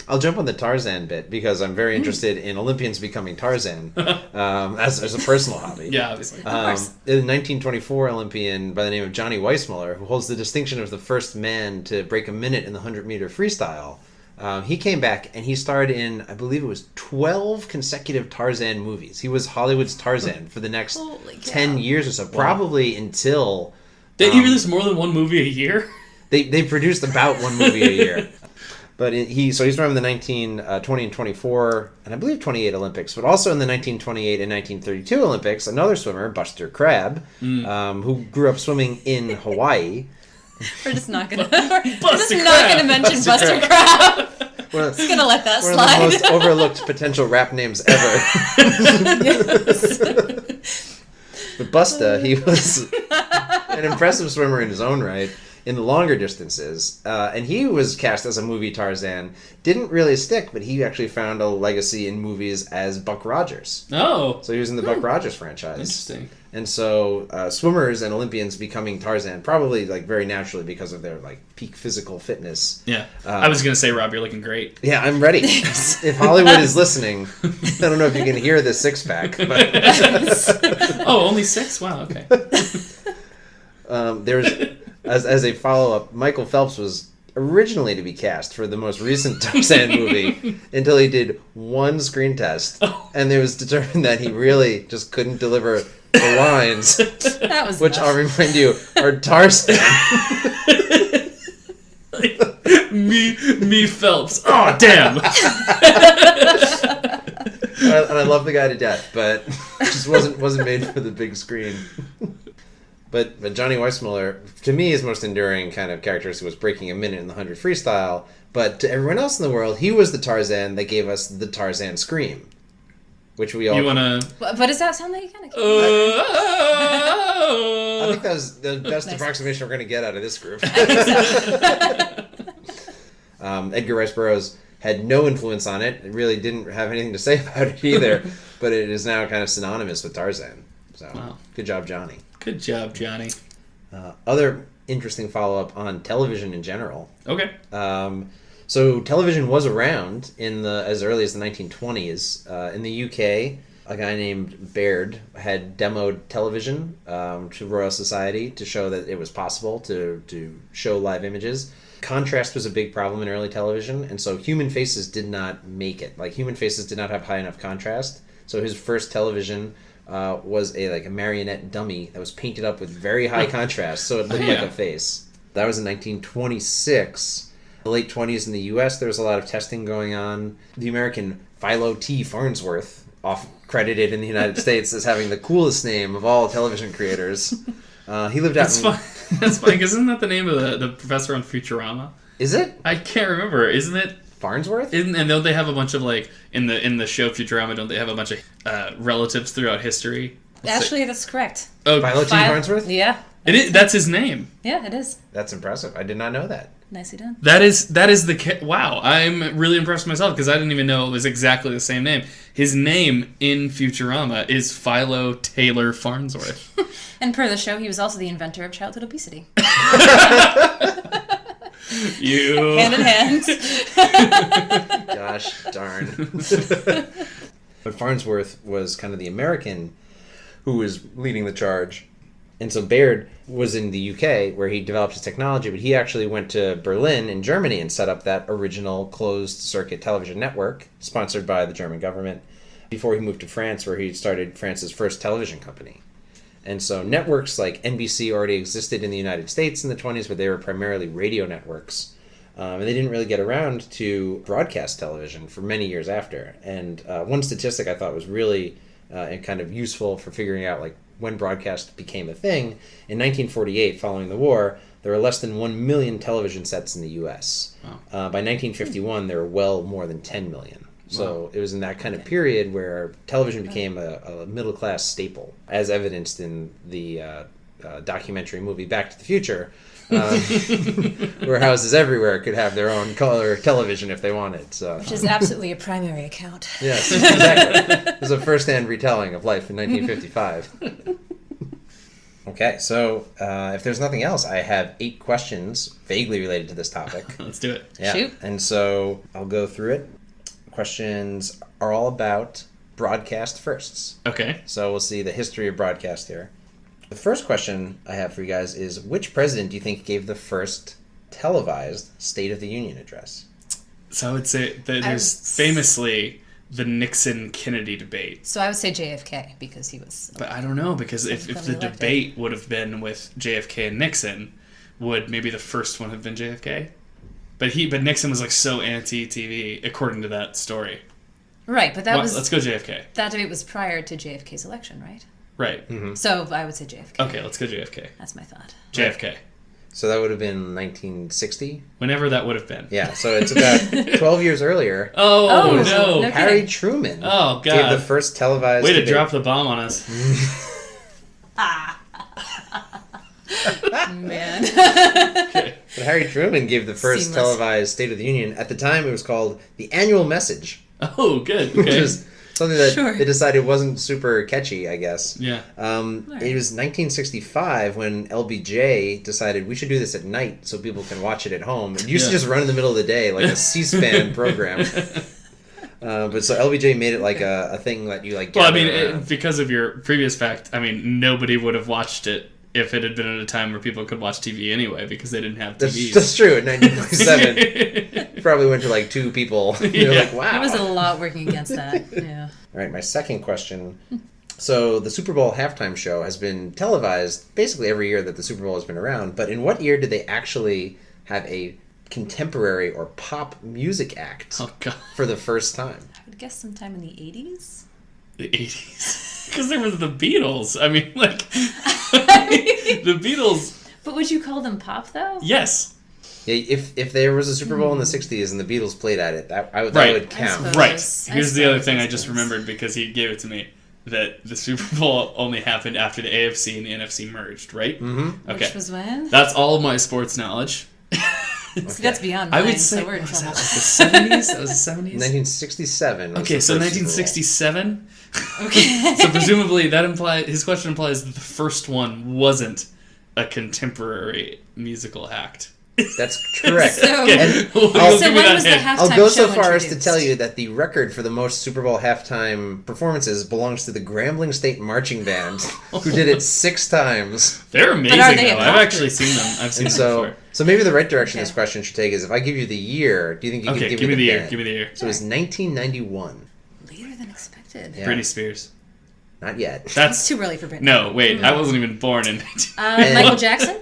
Speaker 4: I'll jump on the Tarzan bit because I'm very interested in Olympians becoming Tarzan as a personal hobby.
Speaker 1: Yeah, obviously.
Speaker 4: In 1924 Olympian by the name of Johnny Weissmuller, who holds the distinction of the first man to break a minute in the 100-meter freestyle, he came back and he starred in, I believe it was 12 consecutive Tarzan movies. He was Hollywood's Tarzan for the next 10 years or so, probably until...
Speaker 1: They release more than one movie a year?
Speaker 4: They produced about one movie a year. But he's from the 1920 and 24, and I believe 28 Olympics, but also in the 1928 and 1932 Olympics, another swimmer, Buster Crabbe, who grew up swimming in Hawaii.
Speaker 3: We're just not gonna mention Buster Crabbe. Just gonna let that slide.
Speaker 4: One of the most overlooked potential rap names ever. But Busta, he was an impressive swimmer in his own right. In the longer distances, and he was cast as a movie Tarzan. Didn't really stick, but he actually found a legacy in movies as Buck Rogers.
Speaker 1: Oh.
Speaker 4: So he was in the Buck Rogers franchise.
Speaker 1: Interesting.
Speaker 4: And so swimmers and Olympians becoming Tarzan, probably like very naturally because of their like peak physical fitness.
Speaker 1: Yeah. I was going to say, Rob, you're looking great.
Speaker 4: Yeah, I'm ready. If Hollywood is listening, I don't know if you can hear the six-pack. But...
Speaker 1: Oh, only 6? Wow, okay.
Speaker 4: There's... As a follow-up, Michael Phelps was originally to be cast for the most recent Tarzan movie until he did one screen test, and it was determined that he really just couldn't deliver the lines, which I'll remind you are Tarzan.
Speaker 1: me Phelps. Oh, damn.
Speaker 4: And I love the guy to death, but just wasn't made for the big screen. But Johnny Weissmuller, to me, his most enduring kind of characteristic was breaking a minute in the 100 freestyle. But to everyone else in the world, he was the Tarzan that gave us the Tarzan scream, which we all.
Speaker 1: You wanna?
Speaker 3: But does that sound like you kind of?
Speaker 4: I think that was the best approximation we're going to get out of this group. Edgar Rice Burroughs had no influence on it. It really didn't have anything to say about it either. But it is now kind of synonymous with Tarzan. So Good job, Johnny.
Speaker 1: Good job, Johnny.
Speaker 4: Other interesting follow-up on television in general.
Speaker 1: Okay.
Speaker 4: So television was around as early as the 1920s. In the UK, a guy named Baird had demoed television to Royal Society to show that it was possible to show live images. Contrast was a big problem in early television, and so human faces did not make it. Like, human faces did not have high enough contrast. So his first television was a marionette dummy that was painted up with very high contrast, so it looked like a face. That was in 1926. In the late 20s in the U.S., there was a lot of testing going on. The American Philo T. Farnsworth, oft credited in the United States as having the coolest name of all television creators. He lived out
Speaker 1: That's funny, because isn't that the name of the professor on Futurama?
Speaker 4: Is it?
Speaker 1: I can't remember. Isn't it?
Speaker 4: Farnsworth?
Speaker 1: And don't they have a bunch of, in the show Futurama, don't they have a bunch of relatives throughout history?
Speaker 3: Actually, that's correct.
Speaker 1: Oh,
Speaker 2: Violet G. Farnsworth?
Speaker 3: Yeah.
Speaker 1: that's his name.
Speaker 3: Yeah, it is.
Speaker 2: That's impressive. I did not know that.
Speaker 3: Nicely done.
Speaker 1: That is the wow. I'm really impressed with myself because I didn't even know it was exactly the same name. His name in Futurama is Philo Taylor Farnsworth.
Speaker 3: And per the show, he was also the inventor of childhood obesity.
Speaker 1: You
Speaker 3: Hand in hand.
Speaker 2: Gosh darn. But Farnsworth was kind of the American who was leading the charge. And so Baird was in the UK where he developed his technology, but he actually went to Berlin in Germany and set up that original closed circuit television network sponsored by the German government before he moved to France, where he started France's first television company. And so networks like NBC already existed in the United States in the 20s, but they were primarily radio networks. And they didn't really get around to broadcast television for many years after. And one statistic I thought was really and kind of useful for figuring out like when broadcast became a thing. In 1948, following the war, there were less than 1 million television sets in the U.S. Wow. By 1951, there were well more than 10 million. So it was in that kind of period where television became a middle-class staple, as evidenced in the documentary movie Back to the Future, where houses everywhere could have their own color television if they wanted. So.
Speaker 3: Which is absolutely a primary account.
Speaker 2: Yes, exactly. It was a first-hand retelling of life in 1955. Okay, so if there's nothing else, I have 8 questions vaguely related to this topic.
Speaker 1: Let's do it.
Speaker 2: Yeah.
Speaker 3: Shoot.
Speaker 2: And so I'll go through it. Questions are all about broadcast firsts.
Speaker 1: Okay.
Speaker 2: So we'll see the history of broadcast here. The first question I have for you guys is, which president do you think gave the first televised State of the Union address?
Speaker 1: So I would say that there's famously the Nixon-Kennedy debate.
Speaker 3: So I would say JFK because he was...
Speaker 1: But I don't know, because if the
Speaker 3: elected.
Speaker 1: debate would have been with JFK and Nixon, would maybe the first one have been JFK? But Nixon was like so anti-TV, according to that story.
Speaker 3: Right, but that was...
Speaker 1: Let's go JFK.
Speaker 3: That debate was prior to JFK's election, right?
Speaker 1: Right.
Speaker 2: Mm-hmm.
Speaker 3: So I would say JFK.
Speaker 1: Okay, let's go JFK.
Speaker 3: That's my thought.
Speaker 1: JFK.
Speaker 2: So that would have been 1960?
Speaker 1: Whenever that would have been.
Speaker 2: Yeah, so it's about 12 years earlier.
Speaker 1: Oh, no.
Speaker 3: no.
Speaker 2: Harry
Speaker 3: kidding.
Speaker 2: Truman
Speaker 1: Oh, God.
Speaker 2: gave the first televised
Speaker 1: Way to
Speaker 2: debate.
Speaker 1: drop the bomb on us.
Speaker 3: Man.
Speaker 1: Okay.
Speaker 2: But Harry Truman gave the first
Speaker 3: Seamless.
Speaker 2: televised State of the Union. At the time, it was called the Annual Message,
Speaker 1: Oh, good.
Speaker 2: which
Speaker 1: Okay.
Speaker 2: is something that
Speaker 3: Sure.
Speaker 2: they decided wasn't super catchy, I guess.
Speaker 1: Yeah.
Speaker 2: It was 1965 when LBJ decided we should do this at night so people can watch it at home. It used to
Speaker 1: Yeah.
Speaker 2: just run in the middle of the day, like a C-SPAN program. But so LBJ made it like a thing that you like.
Speaker 1: Well, I
Speaker 2: gather
Speaker 1: mean,
Speaker 2: around.
Speaker 1: because of your previous fact, I mean, nobody would have watched it if it had been at a time where people could watch TV anyway, because they didn't have TVs.
Speaker 2: That's true. In 1947, it probably went to like 2 people. You're
Speaker 1: Yeah.
Speaker 2: like, wow.
Speaker 3: There was a lot working against that. Yeah.
Speaker 2: All right, my second question. So the Super Bowl halftime show has been televised basically every year that the Super Bowl has been around, but in what year did they actually have a contemporary or pop music act
Speaker 1: Oh, God.
Speaker 2: for the first time?
Speaker 3: I would guess sometime in the 80s.
Speaker 1: The 80s. Because there was the Beatles. I mean, like, the Beatles,
Speaker 3: But would you call them pop, though?
Speaker 1: yes.
Speaker 2: Yeah, if there was a Super Bowl in the 60s and the Beatles played at it, that
Speaker 1: Right.
Speaker 2: would count.
Speaker 3: suppose.
Speaker 1: Right.
Speaker 3: I
Speaker 1: Here's the other thing I
Speaker 3: suppose.
Speaker 1: just remembered because he gave it to me. That the Super Bowl only happened after the AFC and the NFC merged, right?
Speaker 2: Mm-hmm.
Speaker 1: Okay.
Speaker 3: Which was when?
Speaker 1: That's all of my sports knowledge.
Speaker 3: See, that's beyond
Speaker 1: I
Speaker 3: mine,
Speaker 1: would say,
Speaker 3: so we're in
Speaker 1: was that
Speaker 3: trouble.
Speaker 1: like the 70s? That was the 70s?
Speaker 2: 1967. was
Speaker 1: Okay,
Speaker 2: the
Speaker 1: so
Speaker 2: first Super Bowl.
Speaker 1: 1967?
Speaker 3: Okay.
Speaker 1: So presumably his question implies that the first one wasn't a contemporary musical act.
Speaker 2: That's correct.
Speaker 3: So-
Speaker 2: And
Speaker 1: We'll
Speaker 2: I'll-
Speaker 1: give
Speaker 3: So
Speaker 1: you
Speaker 3: when
Speaker 1: that
Speaker 3: was the
Speaker 1: hint.
Speaker 3: halftime
Speaker 2: I'll go so
Speaker 3: show
Speaker 2: far as to
Speaker 3: introduced?
Speaker 2: tell you that the record for the most Super Bowl halftime performances belongs to the Grambling State Marching Band, who did it 6 times.
Speaker 1: They're amazing,
Speaker 3: are they
Speaker 1: though.
Speaker 3: a
Speaker 1: I've
Speaker 3: pop
Speaker 1: actually seen them. I've seen
Speaker 2: And
Speaker 1: them
Speaker 2: so,
Speaker 1: before.
Speaker 2: so maybe the right direction
Speaker 3: Okay.
Speaker 2: this question should take is if I give you the year, do you think you
Speaker 1: Okay,
Speaker 2: can
Speaker 1: give me the year.
Speaker 2: band?
Speaker 1: Give me the year.
Speaker 2: So it's 1991.
Speaker 3: Later than expected.
Speaker 2: Yeah.
Speaker 1: Britney Spears.
Speaker 2: Not yet.
Speaker 3: It's
Speaker 1: That's
Speaker 3: too early for Britney.
Speaker 1: no. Wait, I wasn't even born in.
Speaker 3: Michael Jackson?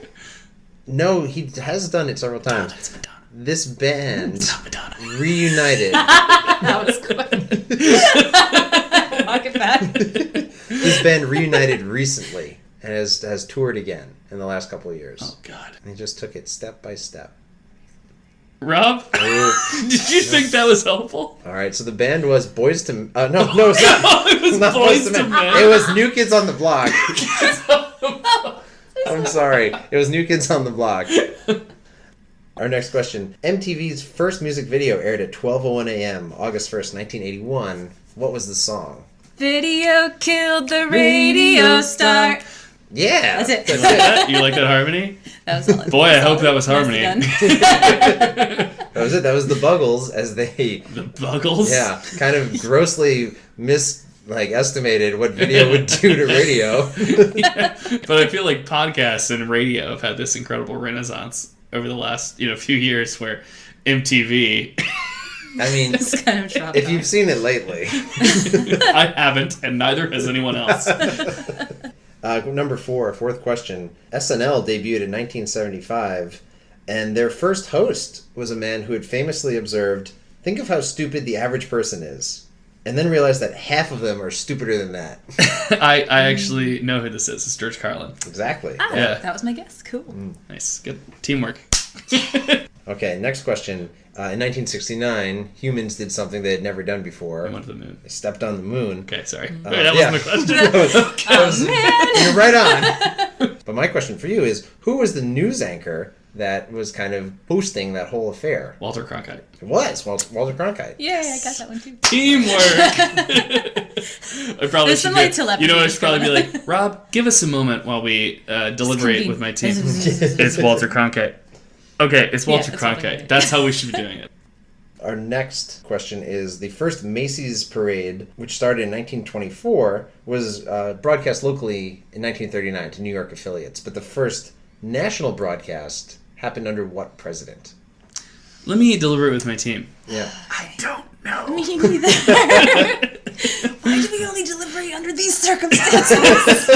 Speaker 2: No, he has done it several times.
Speaker 1: It's Madonna.
Speaker 2: This band
Speaker 1: It's not Madonna.
Speaker 3: Oh,
Speaker 2: reunited.
Speaker 3: That was quick. Walk it back.
Speaker 2: This band reunited recently and has toured again in the last couple of years.
Speaker 1: Oh God.
Speaker 2: And he just took it step by step.
Speaker 1: Rob? Did you think that was helpful?
Speaker 4: All right, so the band was Boys to... no, it's not.
Speaker 1: It was
Speaker 4: not
Speaker 1: Boys to Men.
Speaker 4: It was New Kids on the Block. I'm sorry. It was New Kids on the Block. Our next question. MTV's first music video aired at 12:01 a.m., August 1st, 1981. What was the song?
Speaker 3: Video killed the radio star.
Speaker 4: Yeah.
Speaker 3: That's it.
Speaker 1: You like that harmony?
Speaker 3: That was solid.
Speaker 1: Boy, I hope that was harmony.
Speaker 4: That was it. That was the Buggles as they...
Speaker 1: The Buggles?
Speaker 4: Yeah, kind of grossly estimated what video would do to radio.
Speaker 1: Yeah, but I feel like podcasts and radio have had this incredible renaissance over the last few years where MTV...
Speaker 4: I mean,
Speaker 3: It's kind of dropped
Speaker 4: if
Speaker 3: off.
Speaker 4: you've seen it lately.
Speaker 1: I haven't, and neither has anyone else.
Speaker 4: Number 4, fourth question. SNL debuted in 1975, and their first host was a man who had famously observed, "Think of how stupid the average person is," and then realized that half of them are stupider than that.
Speaker 1: I actually know who this is. It's George Carlin.
Speaker 4: Exactly.
Speaker 3: Ah,
Speaker 1: Yeah.
Speaker 3: that was my guess. Cool.
Speaker 1: Nice. Good teamwork.
Speaker 4: Okay, next question. In 1969, humans did something they had never done before.
Speaker 1: I went to the moon.
Speaker 4: They stepped on the moon.
Speaker 1: Okay, sorry.
Speaker 3: Mm-hmm.
Speaker 1: Wait, that
Speaker 4: yeah.
Speaker 1: wasn't the question.
Speaker 3: Man.
Speaker 4: You're right on. But my question for you is, who was the news anchor that was kind of hosting that whole affair?
Speaker 1: Walter Cronkite.
Speaker 4: It was Walter Cronkite.
Speaker 3: Yay, I got that one too.
Speaker 1: Teamwork. I probably
Speaker 3: There's
Speaker 1: should
Speaker 3: some, like,
Speaker 1: be,
Speaker 3: telepathy
Speaker 1: You know, I should probably be
Speaker 3: going
Speaker 1: like, Rob, give us a moment while we deliberate
Speaker 3: convene.
Speaker 1: with my team. It's Walter Cronkite. Okay, it's Walter
Speaker 3: it's Walter
Speaker 1: Cronkite.
Speaker 3: Cronkite.
Speaker 1: That's how we should be doing it.
Speaker 4: Our next question is, the first Macy's parade, which started in 1924, was broadcast locally in 1939 to New York affiliates. But the first national broadcast happened under what president?
Speaker 1: Let me deliberate with my team.
Speaker 4: Yeah.
Speaker 1: I don't know.
Speaker 3: Me neither. Why do we only deliberate under these circumstances?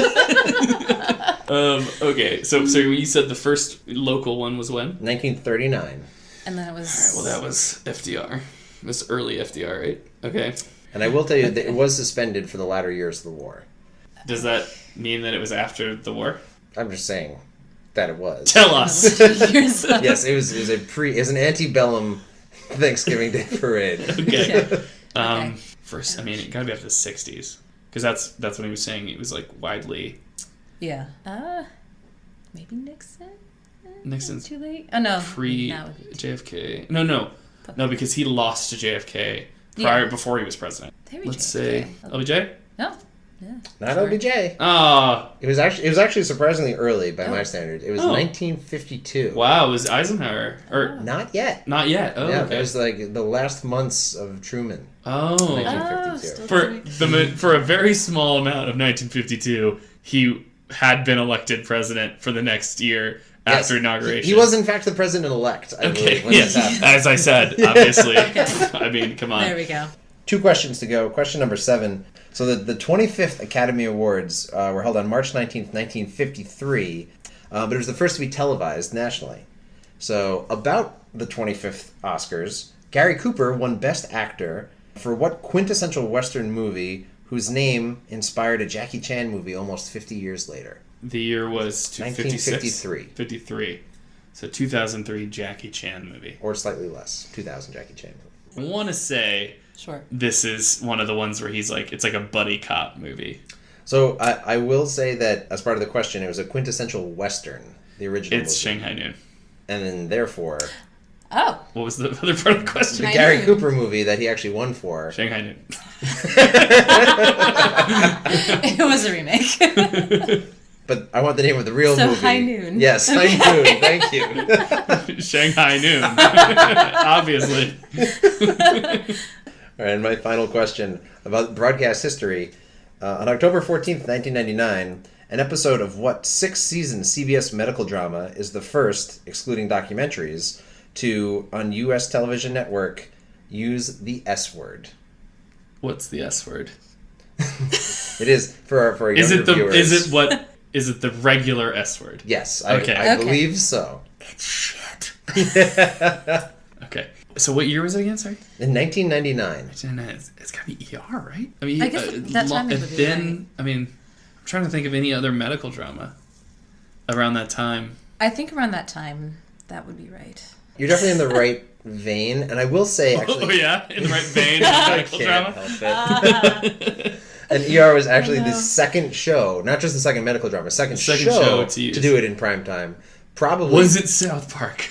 Speaker 1: Okay, so when you said the first local one was when?
Speaker 4: 1939.
Speaker 3: And then it was...
Speaker 1: Well, that was FDR. It was early FDR, right? Okay.
Speaker 4: And I will tell you that it was suspended for the latter years of the war.
Speaker 1: Does that mean that it was after the war?
Speaker 4: I'm just saying that it was.
Speaker 1: Tell us.
Speaker 4: Yes, it was an antebellum Thanksgiving Day parade.
Speaker 1: Okay.
Speaker 3: Okay.
Speaker 1: First, I mean, it gotta be after the 60s. Because that's when he was saying it was, like, widely...
Speaker 3: Yeah. Maybe Nixon?
Speaker 1: Nixon's
Speaker 3: Too late? Oh, no. That would be too-
Speaker 1: JFK. No, because he lost to JFK before he was president.
Speaker 3: Maybe
Speaker 1: Let's
Speaker 3: JFK.
Speaker 1: say LBJ.
Speaker 3: No. Yeah.
Speaker 4: Not
Speaker 3: Sure.
Speaker 4: LBJ.
Speaker 1: Ah,
Speaker 4: It was actually surprisingly early by my standards. It was 1952.
Speaker 1: wow, it was Eisenhower or
Speaker 4: Not yet.
Speaker 1: not yet? Oh,
Speaker 4: Yeah,
Speaker 1: okay.
Speaker 4: it was like the last months of Truman.
Speaker 1: Oh,
Speaker 4: 1952.
Speaker 1: for a very small amount of 1952, he had been elected president for the next year after
Speaker 4: Yes.
Speaker 1: inauguration.
Speaker 4: He was in fact the president-elect. I
Speaker 1: Okay,
Speaker 4: believe, when
Speaker 1: yes,
Speaker 4: this happened.
Speaker 1: as I said, obviously. I mean, come on.
Speaker 3: There we go.
Speaker 4: 2 questions to go. Question number 7. So the 25th Academy Awards were held on March 19th, 1953, but it was the first to be televised nationally. So about the 25th Oscars, Gary Cooper won Best Actor for what quintessential Western movie whose name inspired a Jackie Chan movie almost 50 years later?
Speaker 1: The year was
Speaker 4: 1953.
Speaker 1: 53. So 2003 Jackie Chan movie.
Speaker 4: Or slightly less. 2000 Jackie Chan movie.
Speaker 1: I want to say
Speaker 3: Sure.
Speaker 1: this is one of the ones where he's like, it's like a buddy cop movie.
Speaker 4: So I will say that as part of the question, it was a quintessential Western, the original
Speaker 1: It's
Speaker 4: movie.
Speaker 1: Shanghai Noon.
Speaker 4: And then therefore,
Speaker 3: Oh.
Speaker 1: What was the other part of the
Speaker 4: the
Speaker 1: question?
Speaker 3: Shanghai
Speaker 4: Gary
Speaker 3: Noon.
Speaker 4: Cooper movie that he actually won for.
Speaker 1: Shanghai Noon.
Speaker 3: It was a remake.
Speaker 4: But I want the name of the real
Speaker 3: So
Speaker 4: movie.
Speaker 3: High Noon.
Speaker 4: Yes,
Speaker 3: Okay.
Speaker 4: High Noon. Thank you.
Speaker 1: Shanghai Noon. Obviously.
Speaker 4: All right, and my final question about broadcast history. On October 14th, 1999, an episode of what 6-season CBS medical drama is the first, excluding documentaries, to, on U.S. television network, use the S word?
Speaker 1: What's the S word?
Speaker 4: It is, for our
Speaker 1: Is
Speaker 4: younger
Speaker 1: it the
Speaker 4: viewers.
Speaker 1: is it the regular S word?
Speaker 4: Yes,
Speaker 1: Okay.
Speaker 4: I
Speaker 3: Okay.
Speaker 4: believe so.
Speaker 1: It's shit. Okay. So what year was it again, sorry?
Speaker 4: In 1999.
Speaker 1: It's gotta be ER, right? I mean,
Speaker 3: I guess that timing would be
Speaker 1: then,
Speaker 3: right.
Speaker 1: I mean, I'm trying to think of any other medical drama around that time.
Speaker 3: I think around that time, that would be right.
Speaker 4: You're definitely in the right vein, and I will say actually,
Speaker 1: Oh yeah, in the right vein of
Speaker 4: I
Speaker 1: medical
Speaker 4: can't
Speaker 1: drama.
Speaker 4: help it. And ER was actually the second show, not just the second medical drama, second show to do it in prime time. Probably
Speaker 1: Was it South Park?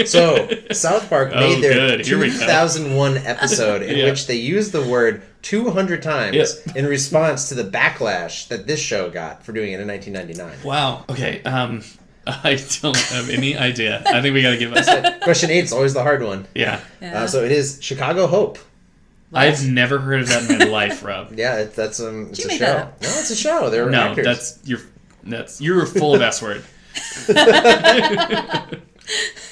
Speaker 4: So South Park made their
Speaker 1: good. Here we go.
Speaker 4: 2001 episode in which they used the word 200 times in response to the backlash that this show got for doing it in 1999.
Speaker 1: Wow. Okay. I don't have any idea. I think we gotta give us.
Speaker 4: Question 8 is always the hard one.
Speaker 1: Yeah.
Speaker 4: So it is Chicago Hope.
Speaker 3: What?
Speaker 1: I've never heard of that in my life, Rob.
Speaker 4: Yeah, it's a show.
Speaker 3: make that up?
Speaker 4: No, it's a show. They're
Speaker 1: No,
Speaker 4: actors.
Speaker 1: you're full of S word.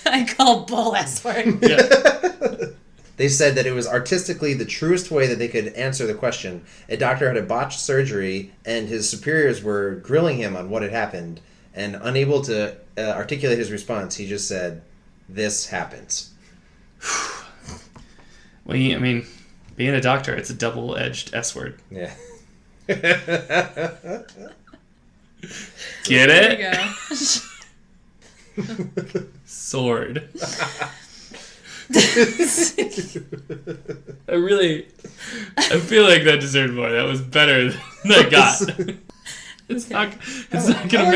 Speaker 3: I call bull S word.
Speaker 1: Yeah.
Speaker 4: They said that it was artistically the truest way that they could answer the question. A doctor had a botched surgery, and his superiors were grilling him on what had happened, and unable to articulate his response, he just said, "This happens."
Speaker 1: Well, I mean, being a doctor, it's a double-edged S word.
Speaker 4: Yeah.
Speaker 1: Get
Speaker 3: There
Speaker 1: it?
Speaker 3: you go.
Speaker 1: Sword. I feel like that deserved more. That was better than I got. It's not gonna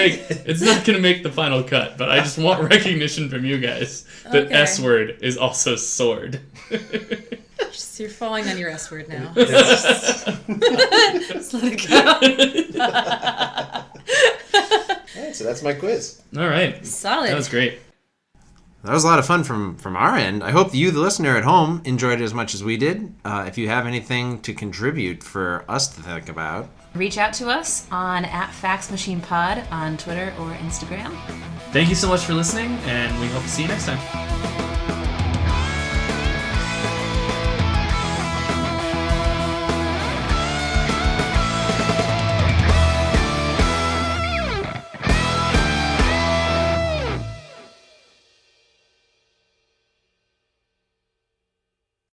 Speaker 1: make the final cut, but I just want recognition from you guys that
Speaker 3: Okay.
Speaker 1: S word is also sword.
Speaker 3: You're falling on your S word now. Just let it go.
Speaker 4: All right, so that's my quiz.
Speaker 1: All right.
Speaker 3: Solid.
Speaker 1: That was great.
Speaker 2: That was a lot of fun from our end. I hope you, the listener at home, enjoyed it as much as we did. If you have anything to contribute for us to think about,
Speaker 3: Reach out to us on @FaxMachinePod on Twitter or Instagram.
Speaker 1: Thank you so much for listening, and we hope to see you next time.